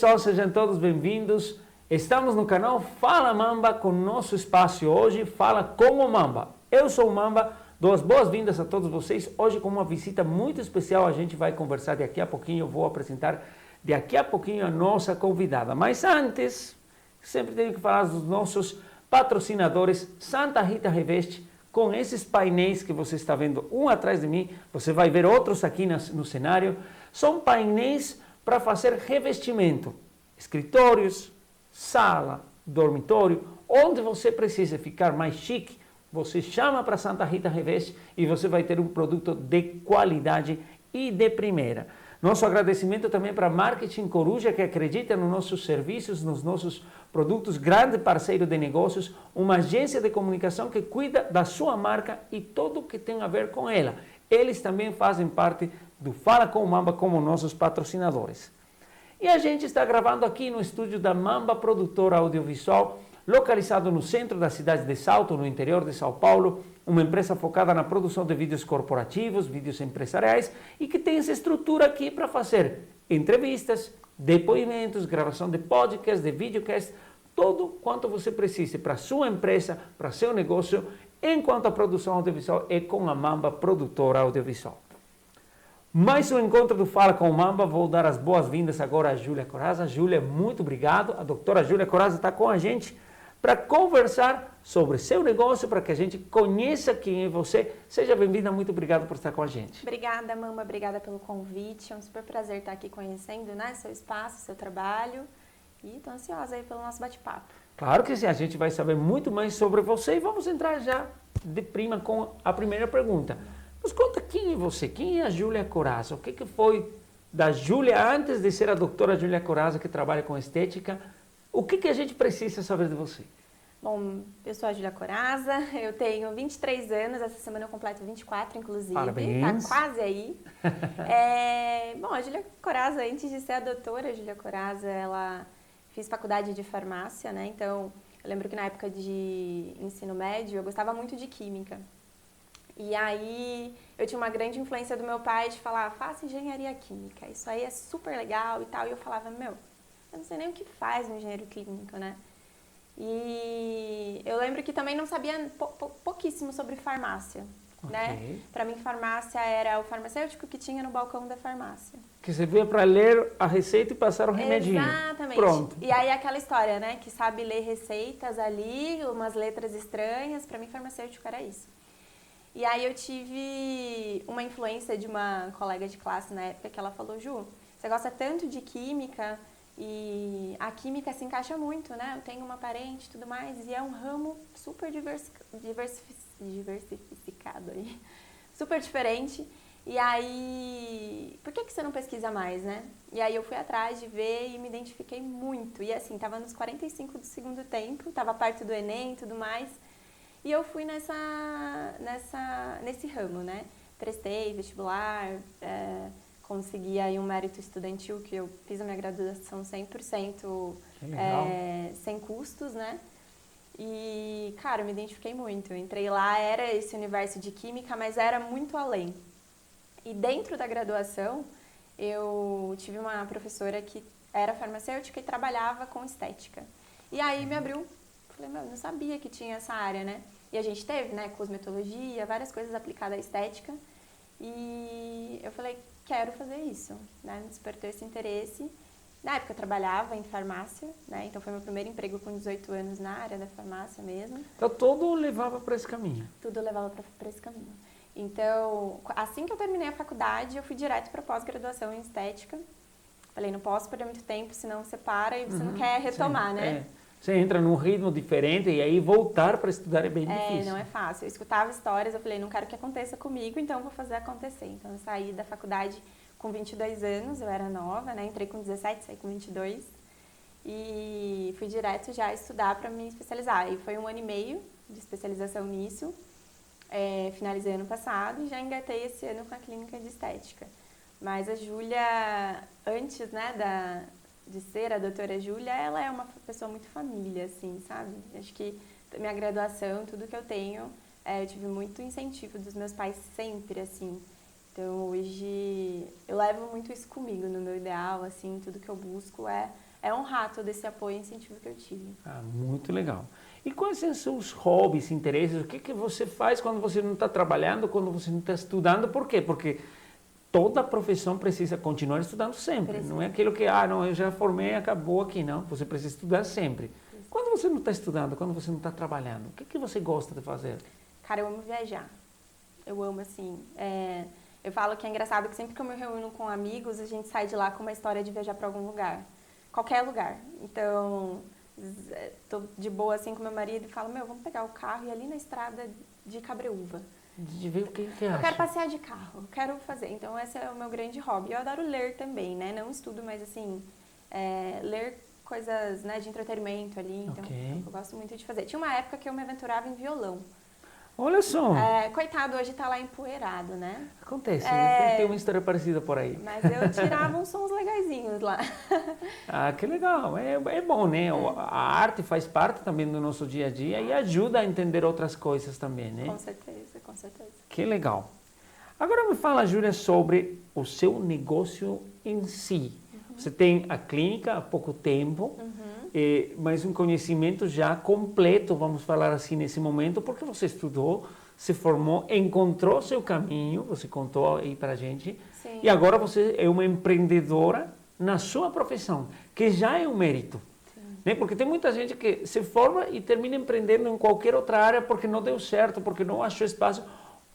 pessoal, sejam todos bem-vindos. Estamos no canal Fala Mamba com nosso espaço hoje, Fala com o Mamba. Eu sou o Mamba, dou as boas-vindas a todos vocês. Hoje com uma visita muito especial, a gente vai conversar daqui a pouquinho, eu vou apresentar daqui a pouquinho a nossa convidada. Mas antes, sempre tenho que falar dos nossos patrocinadores, Santa Rita Reveste, com esses painéis que você está vendo um atrás de mim, você vai ver outros aqui no cenário. São painéis para fazer revestimento, escritórios, sala, dormitório, onde você precisa ficar mais chique, você chama para Santa Rita Reveste e você vai ter um produto de qualidade e de primeira. Nosso agradecimento também para Marketing Coruja, que acredita nos nossos serviços, nos nossos produtos, grande parceiro de negócios, uma agência de comunicação que cuida da sua marca e tudo que tem a ver com ela. Eles também fazem parte do Fala com o Mamba como nossos patrocinadores. E a gente está gravando aqui no estúdio da Mamba Produtora Audiovisual, localizado no centro da cidade de Salto, no interior de São Paulo, uma empresa focada na produção de vídeos corporativos, vídeos empresariais e que tem essa estrutura aqui para fazer entrevistas, depoimentos, gravação de podcast, de videocast, tudo quanto você precise para sua empresa, para seu negócio, enquanto a produção audiovisual é com a Mamba Produtora Audiovisual. Mais um encontro do Fala com o Mamba, vou dar as boas-vindas agora a Júlia Corazza. Júlia, muito obrigado. A doutora Júlia Corazza está com a gente para conversar sobre seu negócio, para que a gente conheça quem é você. Seja bem-vinda, muito obrigado por estar com a gente. Obrigada, Mamba, obrigada pelo convite. É um super prazer estar aqui conhecendo, né, seu espaço, seu trabalho. E estou ansiosa aí pelo nosso bate-papo. Claro que sim, a gente vai saber muito mais sobre você e vamos entrar já de prima com a primeira pergunta. Nos conta quem é você, quem é a Júlia Corazza, o que foi da Júlia antes de ser a doutora Júlia Corazza que trabalha com estética, o que a gente precisa saber de você? Bom, eu sou a Júlia Corazza, eu tenho 23 anos, essa semana eu completo 24, inclusive. Parabéns. Tá quase aí. Bom, a Júlia Corazza, antes de ser a doutora Júlia Corazza, ela fiz faculdade de farmácia, né? Então, eu lembro que na época de ensino médio, eu gostava muito de química. E aí, eu tinha uma grande influência do meu pai de falar, faça engenharia química, isso aí é super legal e tal. E eu falava, eu não sei nem o que faz um engenheiro químico, né? E eu lembro que também não sabia pouquíssimo sobre farmácia, né? Para mim, farmácia era o farmacêutico que tinha no balcão da farmácia. Que você veio para ler a receita e passar o remedinho. Exatamente. Pronto. E aí, aquela história, né? Que sabe ler receitas ali, umas letras estranhas. Para mim, farmacêutico era isso. E aí eu tive uma influência de uma colega de classe na época que ela falou, Ju, você gosta tanto de química e a química se encaixa muito, né? Eu tenho uma parente e tudo mais e é um ramo super diversificado aí, super diferente. E aí, por que você não pesquisa mais, né? E aí eu fui atrás de ver e me identifiquei muito. E assim, tava nos 45 do segundo tempo, tava perto do Enem e tudo mais. E eu fui nesse ramo, né? Prestei vestibular, consegui aí um mérito estudantil, que eu fiz a minha graduação 100% sem custos, né? E, cara, eu me identifiquei muito. Eu entrei lá, era esse universo de química, mas era muito além. E dentro da graduação, eu tive uma professora que era farmacêutica e trabalhava com estética. E aí me abriu. Falei, eu não sabia que tinha essa área, né? E a gente teve, né, cosmetologia, várias coisas aplicadas à estética. E eu falei, quero fazer isso, né? Me despertou esse interesse. Na época eu trabalhava em farmácia, né? Então foi meu primeiro emprego com 18 anos na área da farmácia mesmo. Então tudo levava para esse caminho? Tudo levava para esse caminho. Então, assim que eu terminei a faculdade, eu fui direto para pós-graduação em estética. Falei, não posso perder muito tempo, senão você para e você não quer retomar, né? Você entra num ritmo diferente e aí voltar para estudar é bem difícil. Não é fácil. Eu escutava histórias, eu falei, não quero que aconteça comigo, então eu vou fazer acontecer. Então eu saí da faculdade com 22 anos, eu era nova, né? Entrei com 17, saí com 22 e fui direto já estudar para me especializar. E foi 1 ano e meio de especialização nisso, finalizei ano passado e já engatei esse ano com a clínica de estética. Mas a Júlia, antes, né, de ser a doutora Júlia, ela é uma pessoa muito família, assim, sabe? Acho que minha graduação, tudo que eu tenho, eu tive muito incentivo dos meus pais sempre, assim. Então, hoje, eu levo muito isso comigo no meu ideal, assim, tudo que eu busco é é honrar todo esse apoio e incentivo que eu tive. Ah, muito legal. E quais são os seus hobbies, interesses? O que você faz quando você não está trabalhando, quando você não está estudando? Por quê? Porque toda profissão precisa continuar estudando sempre. Precisa. Não é aquilo que, não, eu já formei, acabou aqui, não. Você precisa estudar sempre. Precisa. Quando você não está estudando, quando você não está trabalhando, o que você gosta de fazer? Cara, eu amo viajar. Eu amo, assim... Eu falo que é engraçado que sempre que eu me reúno com amigos, a gente sai de lá com uma história de viajar para algum lugar. Qualquer lugar. Então, tô de boa assim com meu marido e falo, vamos pegar o carro e ir ali na estrada de Cabreúva. De ver o que acha. Eu quero passear de carro, eu quero fazer. Então, esse é o meu grande hobby. Eu adoro ler também, né? Não estudo, mas assim, ler coisas, né, de entretenimento ali. Então, eu gosto muito de fazer. Tinha uma época que eu me aventurava em violão. Olha só. Coitado, hoje tá lá empoeirado, né? Acontece, tem uma história parecida por aí. Mas eu tirava uns sons legaizinhos lá. Ah, que legal. É bom, né? A arte faz parte também do nosso dia a dia e ajuda a entender outras coisas também, né? Com certeza, com certeza. Que legal. Agora me fala, Júlia, sobre o seu negócio em si. Você tem a clínica há pouco tempo, mas um conhecimento já completo, vamos falar assim, nesse momento, porque você estudou, se formou, encontrou seu caminho, você contou aí pra gente, Sim. e agora você é uma empreendedora na sua profissão, que já é um mérito. Né? Porque tem muita gente que se forma e termina empreendendo em qualquer outra área porque não deu certo, porque não achou espaço,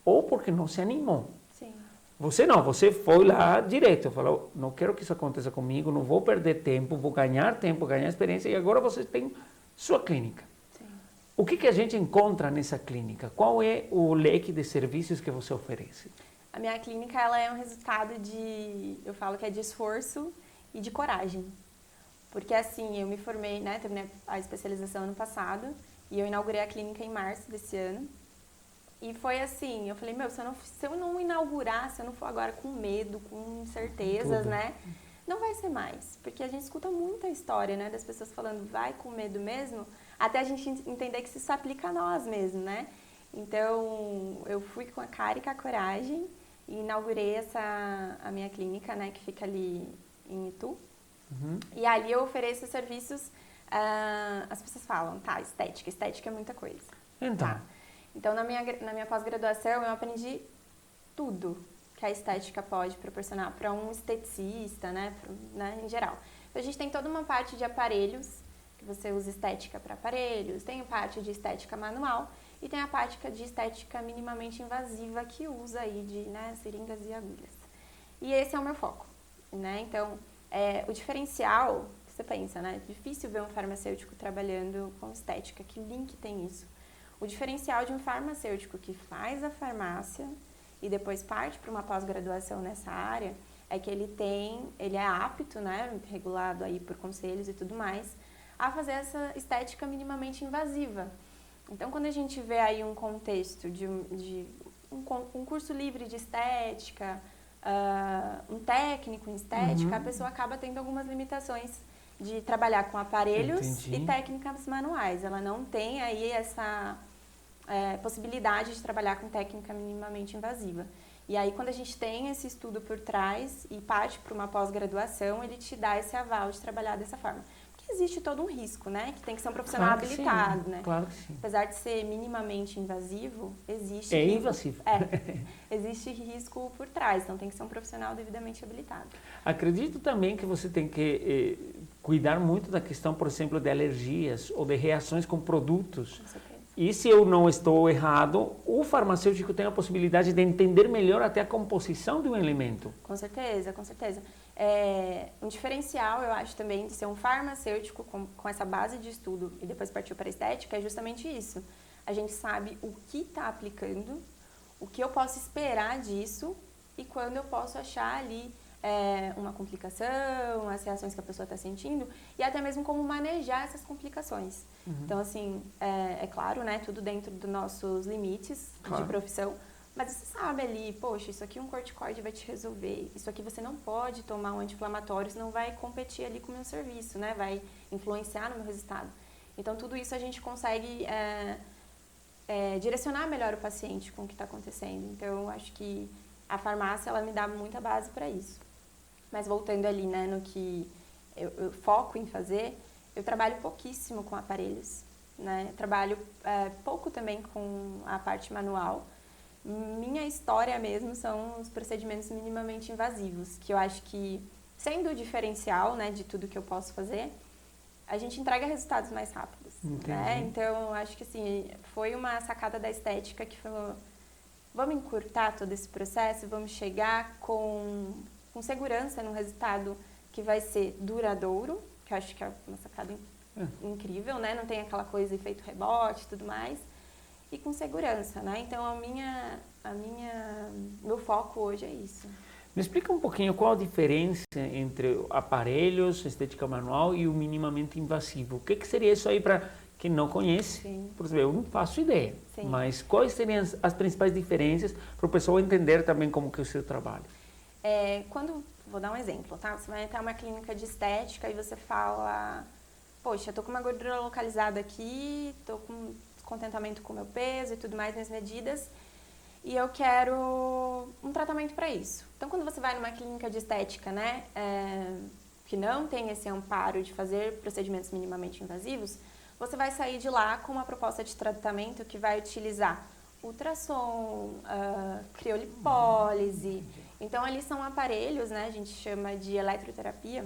ou porque não se animou. Sim. Você não, você foi lá direto, falou, não quero que isso aconteça comigo, não vou perder tempo, vou ganhar tempo, ganhar experiência, e agora você tem sua clínica. Sim. O que a gente encontra nessa clínica? Qual é o leque de serviços que você oferece? A minha clínica, ela é um resultado eu falo que é de esforço e de coragem. Porque assim, eu me formei, né, terminei a especialização ano passado, e eu inaugurei a clínica em março desse ano. E foi assim, eu falei, se eu não inaugurar, se eu não for agora com medo, com incertezas, né, não vai ser mais. Porque a gente escuta muita história, né, das pessoas falando, vai com medo mesmo, até a gente entender que isso se aplica a nós mesmo, né. Então, eu fui com a cara e com a coragem e inaugurei a minha clínica, né, que fica ali em Itu. E ali eu ofereço serviços, as pessoas falam, estética é muita coisa. Então... Tá. Então, na minha pós-graduação, eu aprendi tudo que a estética pode proporcionar para um esteticista, né, em geral. Então, a gente tem toda uma parte de aparelhos, que você usa estética para aparelhos, tem a parte de estética manual e tem a parte de estética minimamente invasiva, que usa aí de, né, seringas e agulhas. E esse é o meu foco, né? Então, o diferencial, você pensa, né, é difícil ver um farmacêutico trabalhando com estética, que link tem isso? O diferencial de um farmacêutico que faz a farmácia e depois parte para uma pós-graduação nessa área é que ele é apto, né, regulado aí por conselhos e tudo mais, a fazer essa estética minimamente invasiva. Então, quando a gente vê aí um contexto de um curso livre de estética, um técnico em estética, a pessoa acaba tendo algumas limitações de trabalhar com aparelhos e técnicas manuais. Ela não tem aí essa possibilidade de trabalhar com técnica minimamente invasiva. E aí, quando a gente tem esse estudo por trás e parte para uma pós-graduação, ele te dá esse aval de trabalhar dessa forma. Porque existe todo um risco, né? Que tem que ser um profissional habilitado, né? Claro que sim. Apesar de ser minimamente invasivo, existe... invasivo. Existe risco por trás, então tem que ser um profissional devidamente habilitado. Acredito também que você tem que cuidar muito da questão, por exemplo, de alergias ou de reações com produtos. Com certeza. E se eu não estou errado, o farmacêutico tem a possibilidade de entender melhor até a composição de um elemento. Com certeza, com certeza. Um diferencial, eu acho, também de ser um farmacêutico com essa base de estudo e depois partiu para a estética é justamente isso. A gente sabe o que está aplicando, o que eu posso esperar disso e quando eu posso achar ali uma complicação, as reações que a pessoa está sentindo e até mesmo como manejar essas complicações. Então, assim, é claro, né, tudo dentro dos nossos limites de profissão, mas você sabe ali, poxa, isso aqui um corticoide vai te resolver, isso aqui você não pode tomar um anti-inflamatório, senão vai competir ali com o meu serviço, né, vai influenciar no meu resultado. Então, tudo isso a gente consegue direcionar melhor o paciente com o que está acontecendo. Então, eu acho que a farmácia, ela me dá muita base para isso. Mas voltando ali, né, no que eu foco em fazer, eu trabalho pouquíssimo com aparelhos, né? Trabalho pouco também com a parte manual. Minha história mesmo são os procedimentos minimamente invasivos, que eu acho que, sendo o diferencial, né, de tudo que eu posso fazer, a gente entrega resultados mais rápidos, né? Então, eu acho que assim, foi uma sacada da estética que falou, vamos encurtar todo esse processo, vamos chegar com segurança num resultado que vai ser duradouro, que eu acho que é uma sacada incrível, né? Não tem aquela coisa efeito rebote e tudo mais, e com segurança, né? Então, meu foco hoje é isso. Me explica um pouquinho qual a diferença entre aparelhos, estética manual e o minimamente invasivo. O que seria isso aí para quem não conhece? Sim. Por exemplo, eu não faço ideia. Sim. Mas quais seriam as principais diferenças para o pessoal entender também como que é o seu trabalho? Vou dar um exemplo, tá? Você vai entrar em uma clínica de estética e você fala, poxa, eu tô com uma gordura localizada aqui, tô com descontentamento com o meu peso e tudo mais, minhas medidas, e eu quero um tratamento para isso. Então, quando você vai numa clínica de estética, né, que não tem esse amparo de fazer procedimentos minimamente invasivos, você vai sair de lá com uma proposta de tratamento que vai utilizar ultrassom, criolipólise. Então, ali são aparelhos, né, a gente chama de eletroterapia,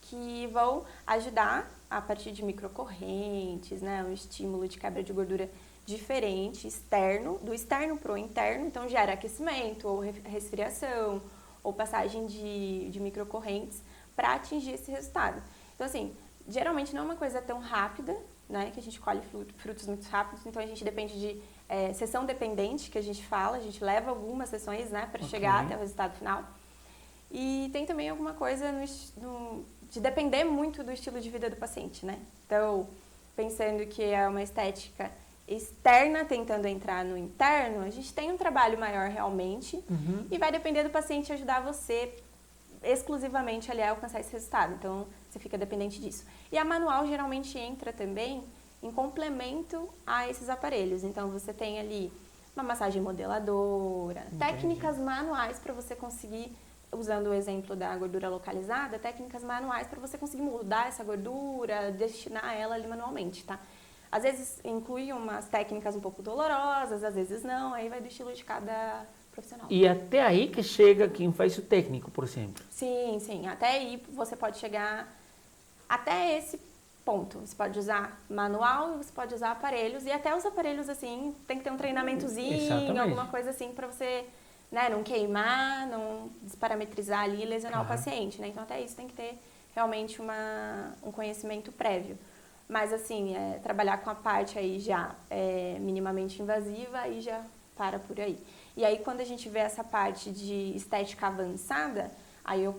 que vão ajudar a partir de microcorrentes, né, um estímulo de quebra de gordura diferente, externo, do externo para o interno, então gera aquecimento ou resfriação ou passagem de microcorrentes para atingir esse resultado. Então, assim, geralmente não é uma coisa tão rápida, né, que a gente colhe frutos muito rápidos, então a gente depende de sessão dependente, que a gente fala, a gente leva algumas sessões, né, para chegar até o resultado final. E tem também alguma coisa de depender muito do estilo de vida do paciente, né? Então, pensando que é uma estética externa tentando entrar no interno, a gente tem um trabalho maior realmente e vai depender do paciente ajudar você exclusivamente ali a alcançar esse resultado. Então, você fica dependente disso. E a manual geralmente entra também em complemento a esses aparelhos. Então, você tem ali uma massagem modeladora, técnicas manuais para você conseguir, usando o exemplo da gordura localizada, técnicas manuais para você conseguir mudar essa gordura, destinar ela ali manualmente, tá? Às vezes inclui umas técnicas um pouco dolorosas, às vezes não, aí vai do estilo de cada profissional. E até aí que chega quem faz o técnico, por exemplo. Sim, sim. Até aí você pode chegar até esse ponto. Você pode usar manual, você pode usar aparelhos, e até os aparelhos, assim, tem que ter um treinamentozinho, alguma coisa assim, para você, né, não queimar, não desparametrizar ali e lesionar o paciente, né? Então, até isso tem que ter realmente um conhecimento prévio. Mas, assim, trabalhar com a parte aí já minimamente invasiva, aí já para por aí. E aí, quando a gente vê essa parte de estética avançada, aí eu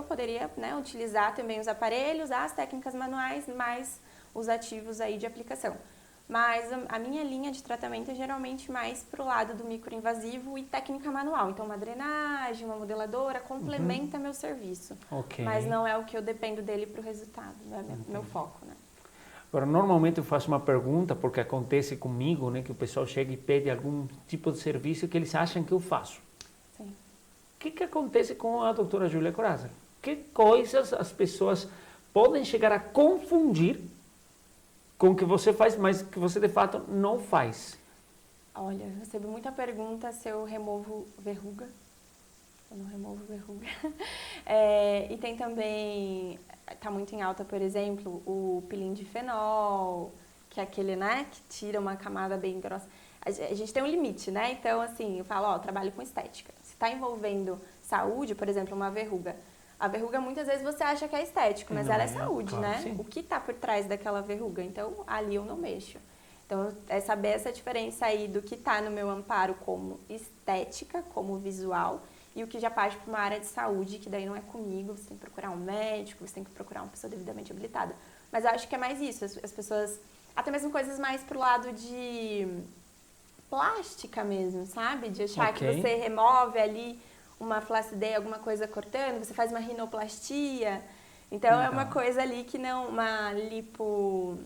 poderia, né, utilizar também os aparelhos, as técnicas manuais, mais os ativos aí de aplicação. Mas a minha linha de tratamento é geralmente mais pro lado do microinvasivo e técnica manual. Então, uma drenagem, uma modeladora complementa meu serviço. Mas não é o que eu dependo dele pro resultado, não é meu foco, né? Agora, normalmente eu faço uma pergunta, porque acontece comigo, né, que o pessoal chega e pede algum tipo de serviço que eles acham que eu faço. Sim. O que acontece com a doutora Júlia Corazza? Que coisas as pessoas podem chegar a confundir com o que você faz, mas que você de fato não faz? Olha, eu recebo muita pergunta se eu removo verruga. Eu não removo verruga. E tem também, está muito em alta, por exemplo, o peeling de fenol, que é aquele, né, que tira uma camada bem grossa. A gente tem um limite, né? Então, assim, eu falo, eu trabalho com estética. Se está envolvendo saúde, por exemplo, uma verruga. A verruga, muitas vezes, você acha que é estético, mas ela é saúde, claro, né? Sim. O que está por trás daquela verruga? Então, ali eu não mexo. Então, é saber essa diferença aí do que está no meu amparo como estética, como visual, e o que já parte para uma área de saúde, que daí não é comigo, você tem que procurar um médico, você tem que procurar uma pessoa devidamente habilitada. Mas eu acho que é mais isso, as pessoas, até mesmo coisas mais pro lado de plástica mesmo, sabe? De achar que você remove ali uma flacidez, alguma coisa cortando, você faz uma rinoplastia. Então, é uma coisa ali que não, uma lipo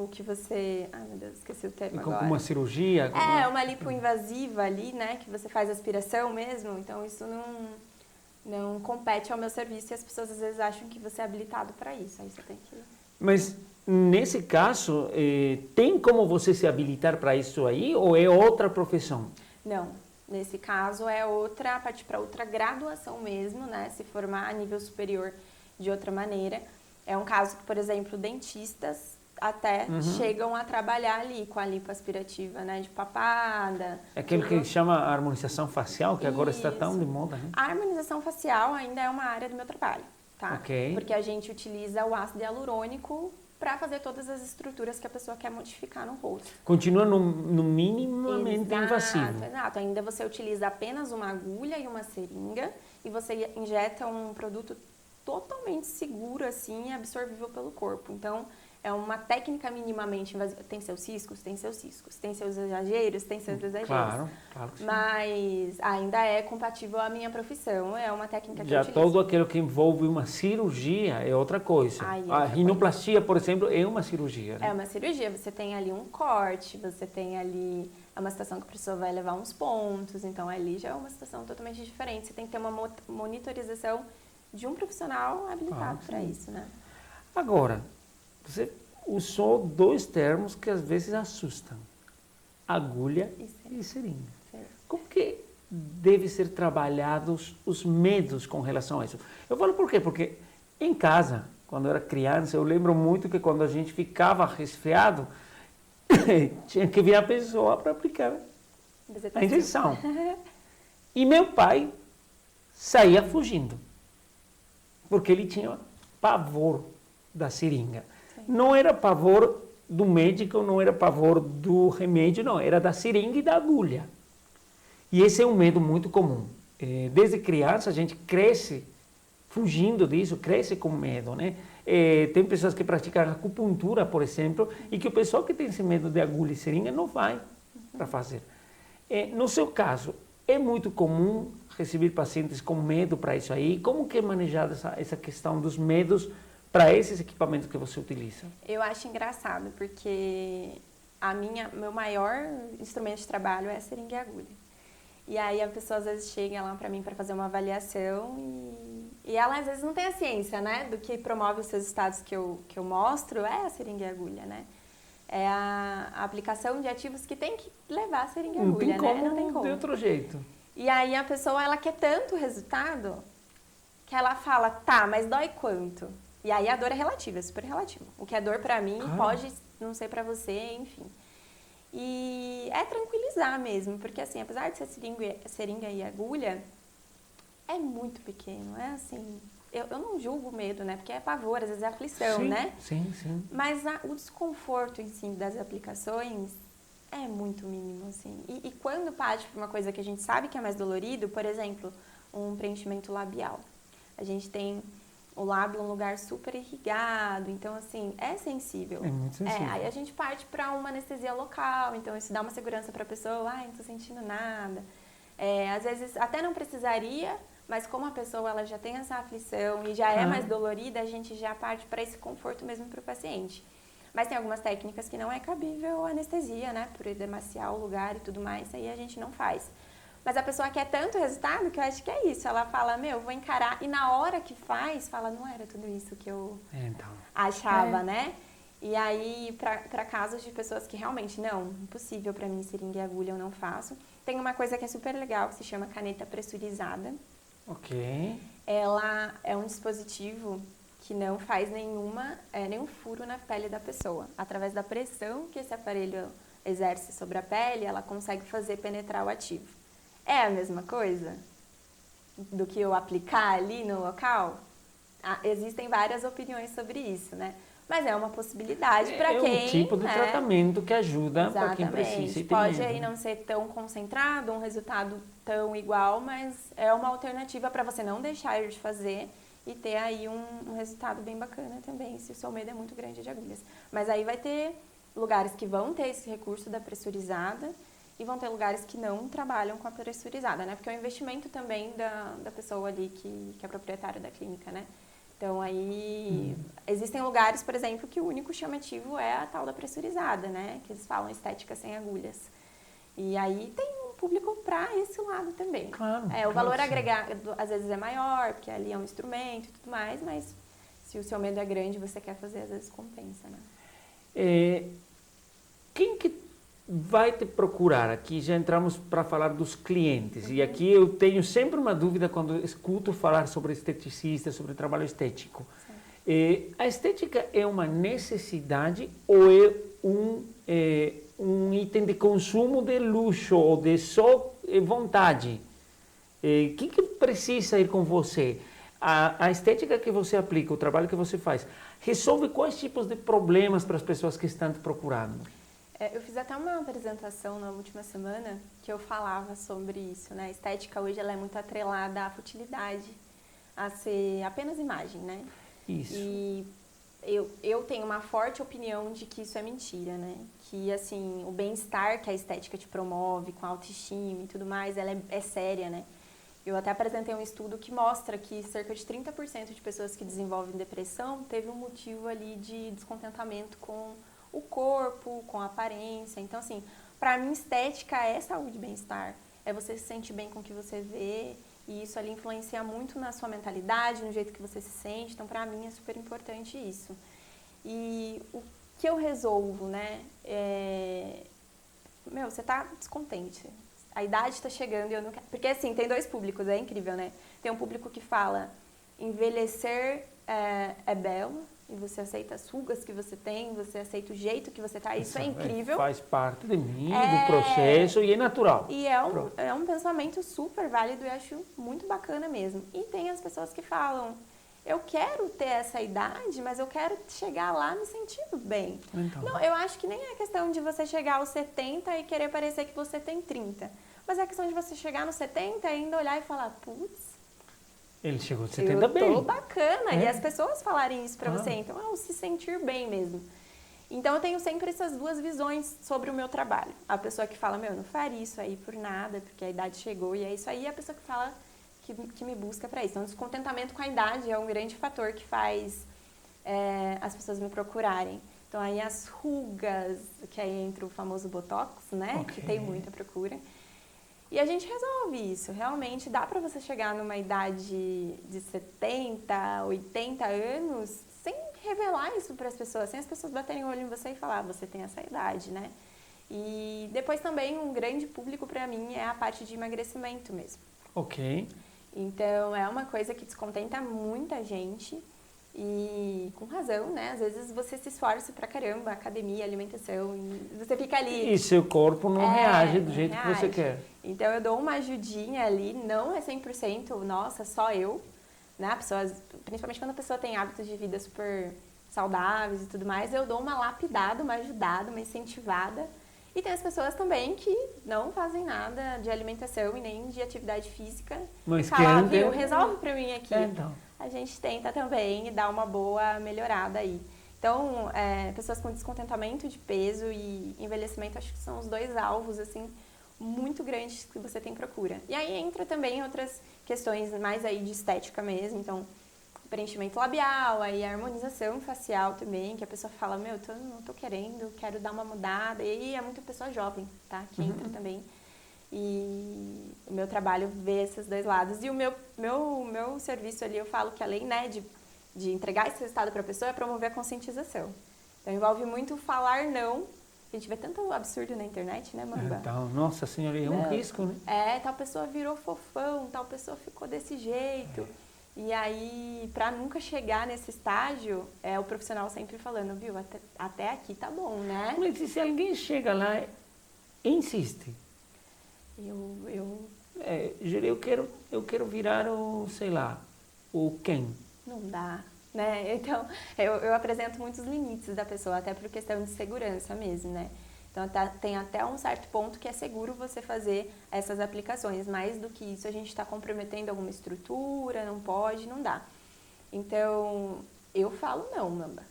que você... Ai, meu Deus, esqueci o termo agora. Uma cirurgia? Uma lipo invasiva ali, né? Que você faz aspiração mesmo. Então, isso não compete ao meu serviço e as pessoas às vezes acham que você é habilitado para isso. Aí você tem que... Mas nesse caso, tem como você se habilitar para isso aí ou é outra profissão? Não, nesse caso partir para outra graduação mesmo, né? Se formar a nível superior de outra maneira. É um caso que, por exemplo, dentistas até chegam a trabalhar ali com a lipoaspirativa, né? De papada. É aquele que chama harmonização facial, que agora está tão de Isso. moda, né? A harmonização facial ainda é uma área do meu trabalho, tá? Ok. Porque a gente utiliza o ácido hialurônico para fazer todas as estruturas que a pessoa quer modificar no rosto. Continua no minimamente invasivo. Exato. Ainda você utiliza apenas uma agulha e uma seringa e você injeta um produto totalmente seguro, assim, e absorvível pelo corpo. Então, é uma técnica minimamente invasiva. Tem seus ciscos? Tem seus ciscos. Tem seus exageros? Tem seus exageros. Claro que sim. Mas ainda é compatível à minha profissão. É uma técnica que eu Já utilizo. todo aquilo que envolve uma cirurgia é outra coisa. A rinoplastia, por exemplo, é uma cirurgia. Né? É uma cirurgia. Você tem ali um corte, você tem ali uma situação que a pessoa vai levar uns pontos. Então, ali já é uma situação totalmente diferente. Você tem que ter uma monitorização de um profissional habilitado para isso, né? Agora, você usou dois termos que às vezes assustam. Agulha e seringa. Como que deve ser trabalhados os medos com relação a isso? Eu falo por quê? Porque em casa, quando eu era criança, eu lembro muito que quando a gente ficava resfriado, tinha que vir a pessoa para aplicar a injeção. E meu pai saía fugindo, porque ele tinha pavor da seringa. Sim. Não era pavor do médico, não era pavor do remédio, não, era da seringa e da agulha. E esse é um medo muito comum. Desde criança a gente cresce fugindo disso, cresce com medo, né? Tem pessoas que praticam acupuntura, por exemplo, e que o pessoal que tem esse medo de agulha e seringa não vai para fazer. No seu caso, é muito comum receber pacientes com medo para isso aí? Como que é manejada essa questão dos medos para esses equipamentos que você utiliza? Eu acho engraçado, porque meu maior instrumento de trabalho é a seringa e a agulha. E aí a pessoa às vezes chega lá para mim para fazer uma avaliação e ela às vezes não tem a ciência, né, do que promove os resultados que eu mostro, é a seringa e a agulha, né? É a aplicação de ativos que tem que levar a seringa e a agulha, né? Não tem como de outro jeito. E aí a pessoa, ela quer tanto resultado que ela fala, tá, mas dói quanto? E aí a dor é relativa, é super relativa. O que é dor pra mim pode não ser pra você, enfim. E é tranquilizar mesmo, porque assim, apesar de ser seringa e agulha, é muito pequeno, é assim... Eu não julgo o medo, né? Porque é pavor, às vezes é aflição, sim, né? Sim. Mas o desconforto em si das aplicações é muito mínimo, assim. E quando parte para uma coisa que a gente sabe que é mais dolorido, por exemplo, um preenchimento labial. A gente tem o lábio um lugar super irrigado, então, assim, é sensível. É muito sensível. Aí a gente parte para uma anestesia local, então isso dá uma segurança para a pessoa, não tô sentindo nada. Às vezes até não precisaria, mas como a pessoa ela já tem essa aflição e já é mais dolorida, a gente já parte para esse conforto mesmo para o paciente. Mas tem algumas técnicas que não é cabível anestesia, né? Por edemaciar o lugar e tudo mais, aí a gente não faz. Mas a pessoa quer tanto resultado que eu acho que é isso. Ela fala, vou encarar. E na hora que faz, fala, não era tudo isso que eu achava, né? E aí, para casos de pessoas que realmente, não, impossível para mim, seringa e agulha, eu não faço. Tem uma coisa que é super legal, que se chama caneta pressurizada. Ok. Ela é um dispositivo que não faz nenhum furo na pele da pessoa. Através da pressão que esse aparelho exerce sobre a pele, ela consegue fazer penetrar o ativo. É a mesma coisa do que eu aplicar ali no local? Existem várias opiniões sobre isso, né? Mas é uma possibilidade para quem... É um tipo de tratamento que ajuda para quem precisa e tem Pode medo. aí não ser tão concentrado, um resultado tão igual, mas é uma alternativa para você não deixar de fazer e ter aí um resultado bem bacana também, se o seu medo é muito grande de agulhas. Mas aí vai ter lugares que vão ter esse recurso da pressurizada e vão ter lugares que não trabalham com a pressurizada, né? Porque é um investimento também da pessoa ali que é proprietária da clínica, né? Então, aí, existem lugares, por exemplo, que o único chamativo é a tal da pressurizada, né? Que eles falam estética sem agulhas. E aí tem um público para esse lado também. Claro. O valor agregado às vezes é maior, porque ali é um instrumento e tudo mais, mas se o seu medo é grande, você quer fazer, às vezes compensa, né? Quem que vai te procurar? Aqui já entramos para falar dos clientes. E aqui eu tenho sempre uma dúvida quando escuto falar sobre esteticista, sobre trabalho estético. A estética é uma necessidade ou é um item de consumo de luxo ou de só vontade? O que precisa ir com você? A estética que você aplica, o trabalho que você faz, resolve quais tipos de problemas para as pessoas que estão te procurando? Eu fiz até uma apresentação na última semana que eu falava sobre isso, né? A estética hoje ela é muito atrelada à futilidade, a ser apenas imagem, né? Isso. E eu tenho uma forte opinião de que isso é mentira, né? Que, assim, o bem-estar que a estética te promove, com a autoestima e tudo mais, ela é séria, né? Eu até apresentei um estudo que mostra que cerca de 30% de pessoas que desenvolvem depressão teve um motivo ali de descontentamento com o corpo, com a aparência. Então, assim, pra mim, estética é saúde e bem-estar. É você se sentir bem com o que você vê. E isso ali influencia muito na sua mentalidade, no jeito que você se sente. Então, pra mim, é super importante isso. E o que eu resolvo, né? Você tá descontente. A idade tá chegando e eu não quero... Porque, assim, tem dois públicos, é incrível, né? Tem um público que fala envelhecer é belo, e você aceita as rugas que você tem, você aceita o jeito que você tá, isso é incrível. Faz parte de mim, do processo, e é natural. E é um pensamento super válido e acho muito bacana mesmo. E tem as pessoas que falam, eu quero ter essa idade, mas eu quero chegar lá me sentindo bem. Então. Não, eu acho que nem é questão de você chegar aos 70 e querer parecer que você tem 30. Mas é questão de você chegar nos 70 e ainda olhar e falar, putz, ele chegou de 70 bem. Eu tô bacana. E as pessoas falarem isso pra você. Então, se sentir bem mesmo. Então, eu tenho sempre essas duas visões sobre o meu trabalho. A pessoa que fala, não faria isso aí por nada, porque a idade chegou e é isso aí. E a pessoa que fala, que me busca pra isso. Então, o descontentamento com a idade é um grande fator que faz as pessoas me procurarem. Então, aí as rugas, que aí entra o famoso Botox, né? Okay. Que tem muita procura. E a gente resolve isso. Realmente dá para você chegar numa idade de 70, 80 anos sem revelar isso para as pessoas, sem as pessoas baterem o olho em você e falar, você tem essa idade, né? E depois também um grande público para mim é a parte de emagrecimento mesmo. Ok. Então é uma coisa que descontenta muita gente. E com razão, né? Às vezes você se esforça pra caramba, academia, alimentação, e você fica ali... E seu corpo não reage do jeito que você quer. Então eu dou uma ajudinha ali, não é 100%, nossa, só eu, né? Principalmente quando a pessoa tem hábitos de vida super saudáveis e tudo mais, eu dou uma lapidada, uma ajudada, uma incentivada. E tem as pessoas também que não fazem nada de alimentação e nem de atividade física. Mas falam, viu, resolve pra mim aqui. Então. A gente tenta também dar uma boa melhorada aí. Então, pessoas com descontentamento de peso e envelhecimento, acho que são os dois alvos, assim, muito grandes que você tem procura. E aí entra também outras questões mais aí de estética mesmo, então, preenchimento labial, aí a harmonização facial também, que a pessoa fala, não tô querendo, quero dar uma mudada, e aí é muita pessoa jovem, tá? Que entra também. E o meu trabalho vê esses dois lados. E o meu serviço ali, eu falo que além, né, de entregar esse resultado para a pessoa, é promover a conscientização. Então, envolve muito falar não. A gente vê tanto absurdo na internet, né, Mamba? Então, nossa senhora, é um risco, né? Tal pessoa virou fofão, tal pessoa ficou desse jeito. E aí, para nunca chegar nesse estágio, o profissional sempre falando, viu, até aqui tá bom, né? Mas se alguém chega lá e insiste... Eu quero virar o Ken. Não dá, né? Então, eu apresento muitos limites da pessoa, até por questão de segurança mesmo, né? Então, tem até um certo ponto que é seguro você fazer essas aplicações. Mais do que isso, a gente está comprometendo alguma estrutura, não pode, não dá. Então, eu falo não, Mamba.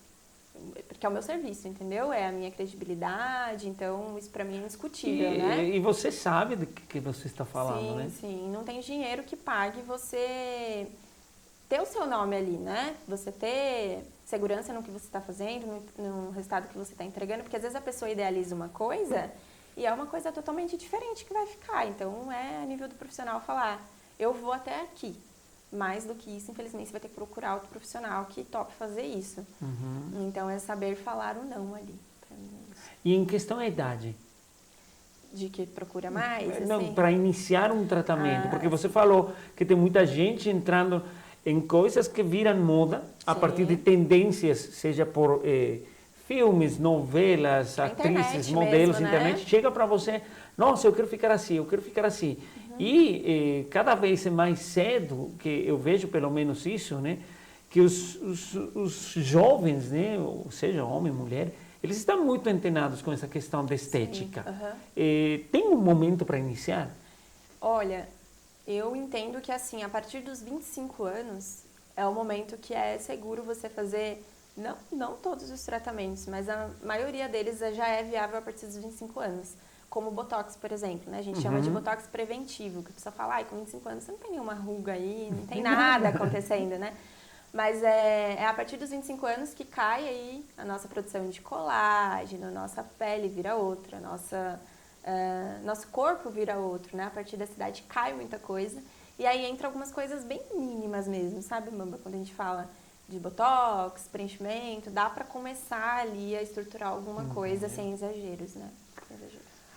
Porque é o meu serviço, entendeu? É a minha credibilidade, então isso pra mim é indiscutível, né? E você sabe do que você está falando, né? Sim. Não tem dinheiro que pague você ter o seu nome ali, né? Você ter segurança no que você está fazendo, no resultado que você está entregando, porque às vezes a pessoa idealiza uma coisa E é uma coisa totalmente diferente que vai ficar. Então, é a nível do profissional falar, eu vou até aqui. Mais do que isso, infelizmente, você vai ter que procurar outro profissional que tope fazer isso. Então, é saber falar o não ali. Pra mim é isso. E em questão da idade? De que procura mais? Não, Assim? para iniciar um tratamento, porque você falou que tem muita gente entrando em coisas que viram moda a partir de tendências, seja por filmes, novelas, atrizes, modelos, mesmo, internet, né? chega para você, nossa, eu quero ficar assim, eu quero ficar assim. E cada vez mais cedo, que eu vejo pelo menos isso, né, que os jovens, né, ou seja, homem, mulher, eles estão muito antenados com essa questão da estética. Tem um momento para iniciar? Olha, eu entendo que assim, a partir dos 25 anos é o momento que é seguro você fazer, não todos os tratamentos, mas a maioria deles já é viável a partir dos 25 anos. Como o Botox, por exemplo, né? A gente chama de Botox preventivo, que a pessoa fala, com 25 anos você não tem nenhuma ruga aí, não tem nada acontecendo, né? Mas é a partir dos 25 anos que cai aí a nossa produção de colágeno, a nossa pele vira outra, nosso corpo vira outro, né? A partir dessa idade cai muita coisa. E aí entra algumas coisas bem mínimas mesmo, sabe, Mamba? Quando a gente fala de botox, preenchimento, dá pra começar ali a estruturar alguma coisa sem exageros, né?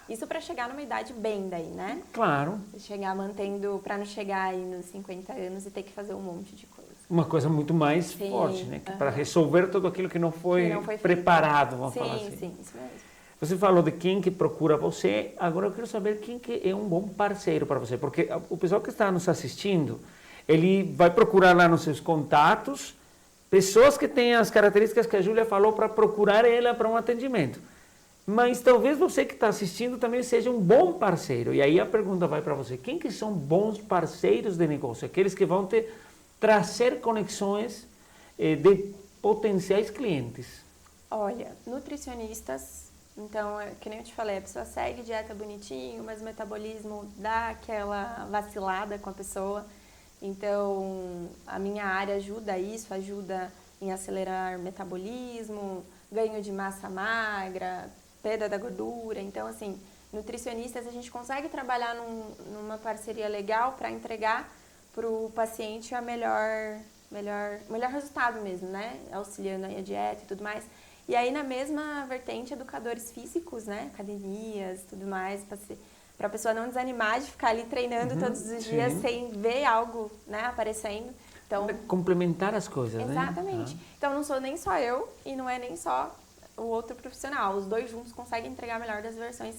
Isso pra chegar numa idade bem daí, né? Claro. Chegar mantendo, pra não chegar aí nos 50 anos e ter que fazer um monte de coisa. Uma coisa muito mais forte, né? Para resolver tudo aquilo que não foi preparado, vamos falar assim. Sim, isso mesmo. Você falou de quem que procura você, agora eu quero saber quem que é um bom parceiro para você, porque o pessoal que está nos assistindo, ele vai procurar lá nos seus contatos pessoas que têm as características que a Júlia falou para procurar ela para um atendimento. Mas talvez você que está assistindo também seja um bom parceiro. E aí a pergunta vai para você, quem que são bons parceiros de negócio? Aqueles que vão trazer conexões de potenciais clientes. Olha, nutricionistas, então, que nem eu te falei, a pessoa segue dieta bonitinho, mas o metabolismo dá aquela vacilada com a pessoa. Então, a minha área ajuda isso, ajuda em acelerar metabolismo, ganho de massa magra, perda da gordura. Então, assim, nutricionistas a gente consegue trabalhar numa parceria legal para entregar para o paciente a melhor resultado mesmo, né? Auxiliando aí a dieta e tudo mais. E aí, na mesma vertente, educadores físicos, né? Academias, tudo mais, para a pessoa não desanimar de ficar ali treinando todos os dias sem ver algo, né, aparecendo. Então, complementar as coisas, exatamente. né? Exatamente. Então, não sou nem só eu e não é nem só o outro profissional. Os dois juntos conseguem entregar a melhor das versões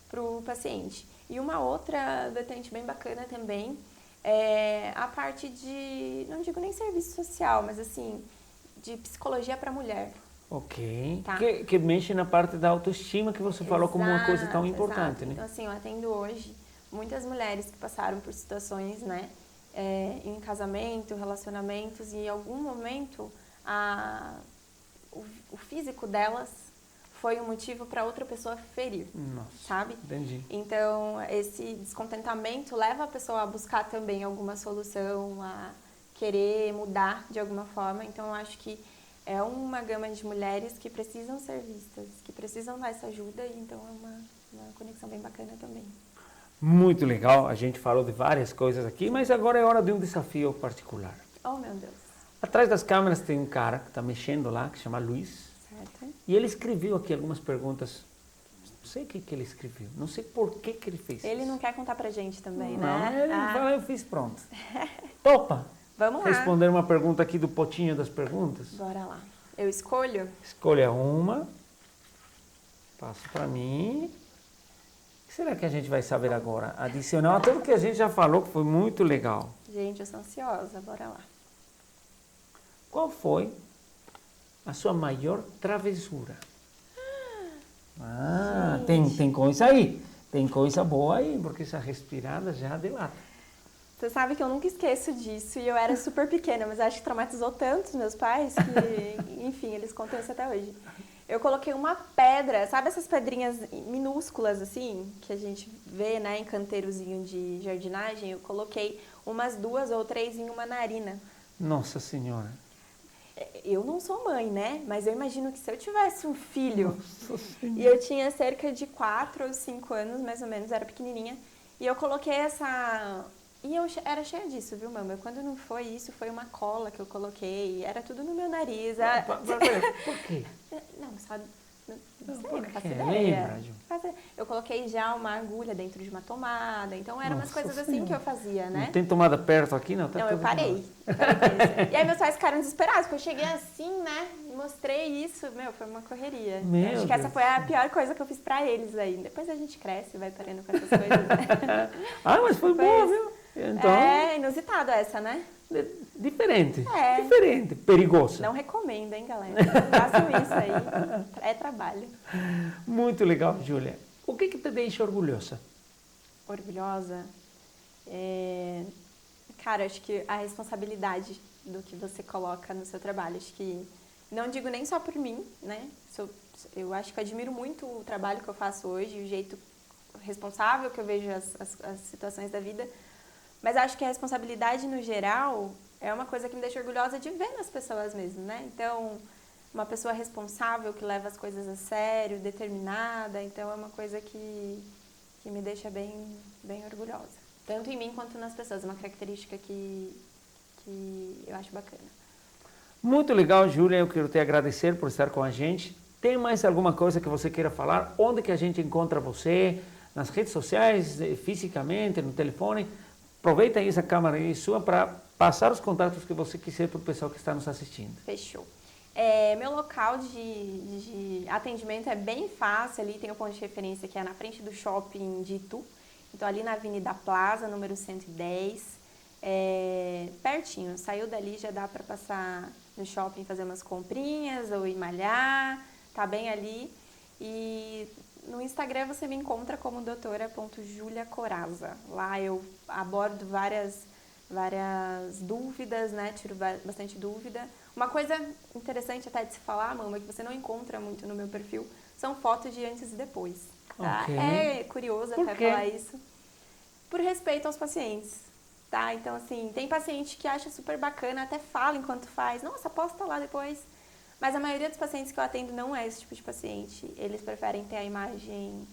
para o paciente. E uma outra vertente bem bacana também é a parte de, não digo nem serviço social, mas assim, de psicologia para a mulher. Ok. Tá. Que mexe na parte da autoestima que você falou como uma coisa tão importante, né? Então, assim, eu atendo hoje muitas mulheres que passaram por situações, né, em casamento, relacionamentos, e em algum momento o físico delas foi um motivo para outra pessoa ferir. Nossa, sabe? Entendi. Então, esse descontentamento leva a pessoa a buscar também alguma solução, a querer mudar de alguma forma. Então, eu acho que é uma gama de mulheres que precisam ser vistas, que precisam dar essa ajuda, e então é uma conexão bem bacana também. Muito legal, a gente falou de várias coisas aqui, mas agora é hora de um desafio particular. Oh, meu Deus. Atrás das câmeras tem um cara que está mexendo lá, que se chama Luiz. Certo. E ele escreveu aqui algumas perguntas. Não sei o que ele escreveu, não sei por que ele fez isso. Ele não quer contar pra gente também, não, né? Ele fala, eu fiz pronto. Topa! Vamos lá. Responder uma pergunta aqui do potinho das perguntas? Bora lá. Eu escolho? Escolha uma. Passa para mim. O que será que a gente vai saber agora? Adicional a tudo que a gente já falou, que foi muito legal. Gente, eu sou ansiosa. Bora lá. Qual foi a sua maior travessura? Tem coisa aí. Tem coisa boa aí, porque essa respirada já delata. Você sabe que eu nunca esqueço disso, e eu era super pequena, mas acho que traumatizou tanto os meus pais que, enfim, eles contam isso até hoje. Eu coloquei uma pedra, sabe essas pedrinhas minúsculas assim, que a gente vê, né, em canteirozinho de jardinagem? Eu coloquei umas 2 ou 3 em uma narina. Nossa Senhora. eu não sou mãe, né? Mas eu imagino que se eu tivesse um filho, e eu tinha cerca de 4 ou 5 anos, mais ou menos, era pequenininha, e eu coloquei essa... E eu era cheia disso, viu, mama? Quando não foi isso, foi uma cola que eu coloquei, era tudo no meu nariz. Por quê? Não, só... Não sei, Por não faço quê? ideia. Lembra, Ju? Eu coloquei já uma agulha dentro de uma tomada, então eram umas Nossa coisas assim Senhora. que eu fazia, né? Não tem tomada perto aqui, não? Tá Não, eu tudo parei. tomado. Com isso. E aí meus pais ficaram desesperados, porque eu cheguei assim, né? Mostrei isso, foi uma correria. Meu Acho que essa Deus. foi a pior coisa que eu fiz pra eles aí. Depois a gente cresce, vai parando com essas coisas. Né? Ah, mas foi boa, viu? Então, É inusitado essa, né? diferente. É. Diferente, perigosa. Não recomendo, hein, galera? Façam isso aí. É trabalho. Muito legal, Júlia. O que te deixa orgulhosa? Orgulhosa? Cara, acho que a responsabilidade do que você coloca no seu trabalho. Acho que, não digo nem só por mim, né? Eu acho que eu admiro muito o trabalho que eu faço hoje, o jeito responsável que eu vejo as situações da vida. Mas acho que a responsabilidade, no geral, é uma coisa que me deixa orgulhosa de ver nas pessoas mesmo, né? Então, uma pessoa responsável, que leva as coisas a sério, determinada. Então, é uma coisa que me deixa bem, bem orgulhosa. Tanto em mim quanto nas pessoas. É uma característica que eu acho bacana. Muito legal, Júlia. Eu quero te agradecer por estar com a gente. Tem mais alguma coisa que você queira falar? Onde que a gente encontra você? Nas redes sociais, fisicamente, no telefone? Aproveita aí essa câmera aí sua para passar os contatos que você quiser para o pessoal que está nos assistindo. Fechou. Meu local de atendimento é bem fácil, ali tem o ponto de referência que é na frente do shopping de Itu. Então, ali na Avenida Plaza, número 110, pertinho. Saiu dali, já dá para passar no shopping, fazer umas comprinhas ou ir malhar, tá bem ali. E no Instagram você me encontra como doutora.juliacoraza. Lá eu abordo várias dúvidas, né? Tiro bastante dúvida. Uma coisa interessante até de se falar, Mama, que você não encontra muito no meu perfil, são fotos de antes e depois. Tá? Okay. É curioso Por até quê? falar isso. Por respeito aos pacientes. Tá? Então, assim, tem paciente que acha super bacana, até fala enquanto faz. Nossa, posta lá depois. Mas a maioria dos pacientes que eu atendo não é esse tipo de paciente. Eles preferem ter a imagem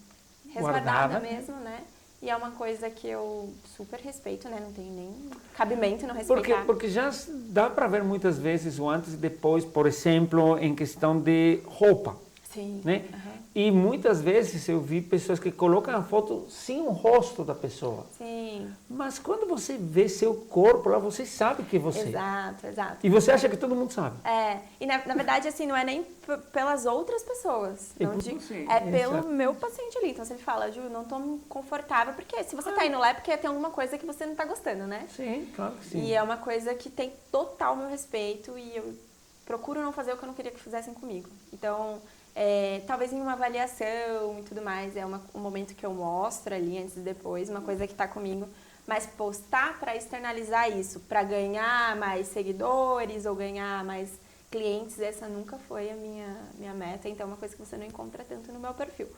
resguardada mesmo, né? E é uma coisa que eu super respeito, né? Não tenho nem cabimento não respeitar. Porque já dá para ver muitas vezes o antes e depois, por exemplo, em questão de roupa. Sim. Né? Uhum. E muitas vezes eu vi pessoas que colocam a foto sem o rosto da pessoa. Sim. Mas quando você vê seu corpo lá, você sabe que é você. Exato, exato. E você acha que todo mundo sabe. E na verdade, assim, não é nem pelas outras pessoas. Não digo, pelo meu paciente ali. Então, você me fala, Ju, não estou confortável. Porque se você está indo lá é porque tem alguma coisa que você não está gostando, né? Sim, claro que sim. E é uma coisa que tem total meu respeito e eu procuro não fazer o que eu não queria que fizessem comigo. Então, talvez em uma avaliação e tudo mais, um momento que eu mostro ali antes e depois, uma coisa que está comigo. Mas postar para externalizar isso, para ganhar mais seguidores ou ganhar mais clientes, essa nunca foi a minha meta. Então, é uma coisa que você não encontra tanto no meu perfil.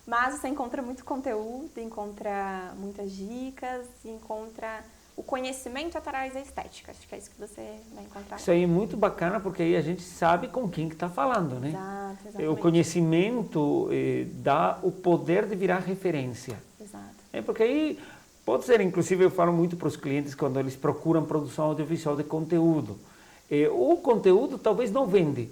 Mas você encontra muito conteúdo, encontra muitas dicas, encontra o conhecimento atrás da estética. Acho que é isso que você vai encontrar. Isso aí é muito bacana, porque aí a gente sabe com quem que está falando, né? Exato, exatamente. O conhecimento dá o poder de virar referência. Exato. Porque aí pode ser, inclusive eu falo muito para os clientes quando eles procuram produção audiovisual de conteúdo. O conteúdo talvez não vende,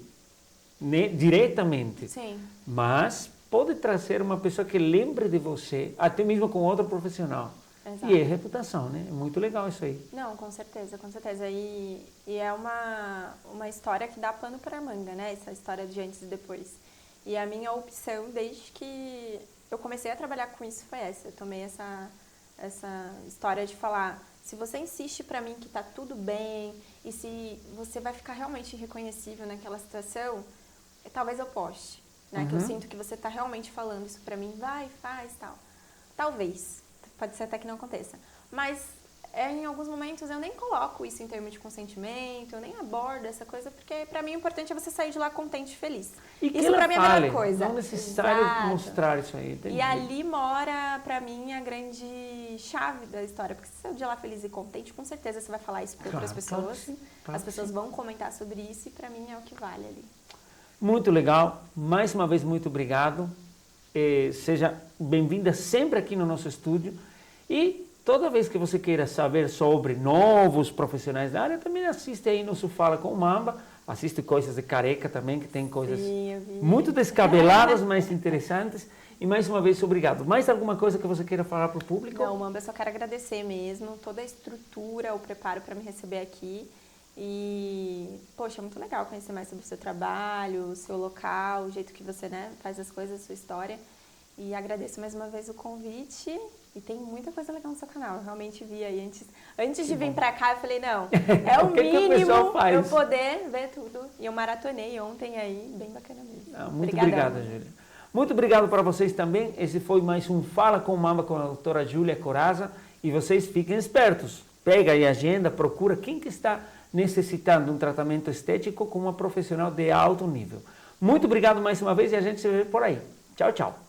né, diretamente, Sim. mas pode trazer uma pessoa que lembre de você, até mesmo com outro profissional. Exato. E é reputação, né? É muito legal isso aí. Não, com certeza, com certeza. E é uma história que dá pano para manga, né? Essa história de antes e depois. E a minha opção, desde que eu comecei a trabalhar com isso, foi essa. Eu tomei essa história de falar, se você insiste para mim que tá tudo bem e se você vai ficar realmente irreconhecível naquela situação, talvez eu poste, né? Que eu sinto que você tá realmente falando isso para mim, vai, faz, tal. Talvez. Pode ser até que não aconteça. Mas em alguns momentos eu nem coloco isso em termos de consentimento, eu nem abordo essa coisa, porque pra mim o importante é você sair de lá contente e feliz. E que isso ela pra mim é a fale, melhor coisa. não é necessário Exato. mostrar isso aí. Entendi. E ali mora, pra mim, a grande chave da história. Porque se você sair de lá feliz e contente, com certeza você vai falar isso para outras pessoas. Claro que sim, As pessoas vão comentar sobre isso e pra mim é o que vale ali. Muito legal. Mais uma vez, muito obrigado. Seja bem-vinda sempre aqui no nosso estúdio. E toda vez que você queira saber sobre novos profissionais da área, também assiste aí nosso Fala com Mamba. Assiste coisas de careca também, que tem coisas muito descabeladas, mas interessantes. E mais uma vez, obrigado. Mais alguma coisa que você queira falar para o público? Não, Mamba, eu só quero agradecer mesmo toda a estrutura, o preparo para me receber aqui. E, poxa, é muito legal conhecer mais sobre o seu trabalho, o seu local, o jeito que você, né, faz as coisas, a sua história. E agradeço mais uma vez o convite. E tem muita coisa legal no seu canal. Eu realmente vi aí antes de vir pra cá, eu falei, não, é o mínimo eu poder ver tudo. E eu maratonei ontem aí, bem bacana mesmo. Muito obrigado, Júlia. Muito obrigado para vocês também. Esse foi mais um Fala com Mamba com a doutora Júlia Corazza. E vocês fiquem espertos. Pega aí a agenda, procura quem que está necessitando de um tratamento estético com uma profissional de alto nível. Muito obrigado mais uma vez e a gente se vê por aí. Tchau, tchau.